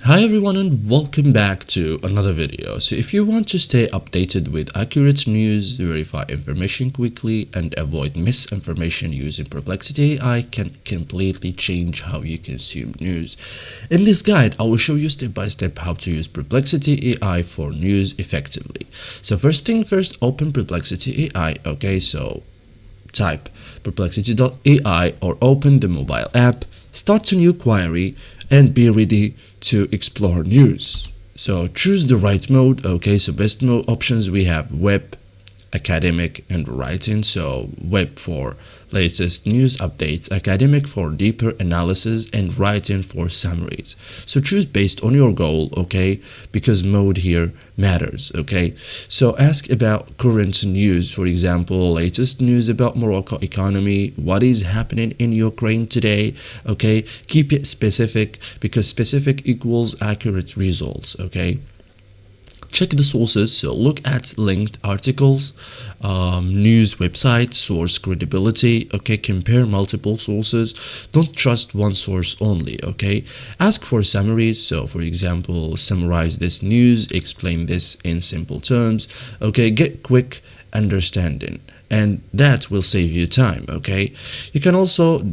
Hi everyone and welcome back to another video. So if you want to stay updated with accurate news, verify information quickly and avoid misinformation, using Perplexity AI can completely change how you consume news. In this guide, I will show you step by step how to use Perplexity AI for news effectively. So first thing first, open Perplexity AI. Okay, so type perplexity.ai or open the mobile app, start a new query, and be ready to explore news. So choose the right mode. Okay, so best mode options we have web, academic, and writing. So web for latest news updates, academic for deeper analysis, and writing for summaries. So choose based on your goal, okay, because mode here matters. Okay, so ask about current news, for example, latest news about Morocco economy, what is happening in Ukraine today. Okay, keep it specific because specific equals accurate results. Okay, check the sources, so look at linked articles, news websites, source credibility. Okay, compare multiple sources, don't trust one source only. Okay, ask for summaries, so for example, summarize this news, explain this in simple terms. Okay, get quick understanding, and that will save you time. Okay, you can also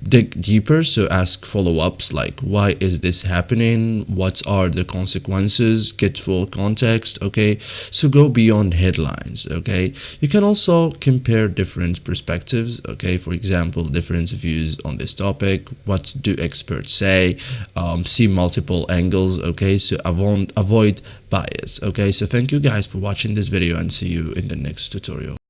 dig deeper, so ask follow-ups like why is this happening, what are the consequences, get full context. Okay, so go beyond headlines. Okay, you can also compare different perspectives. Okay, for example, different views on this topic, what do experts say, see multiple angles. Okay, so avoid bias. Okay, so thank you guys for watching this video and see you in the next tutorial.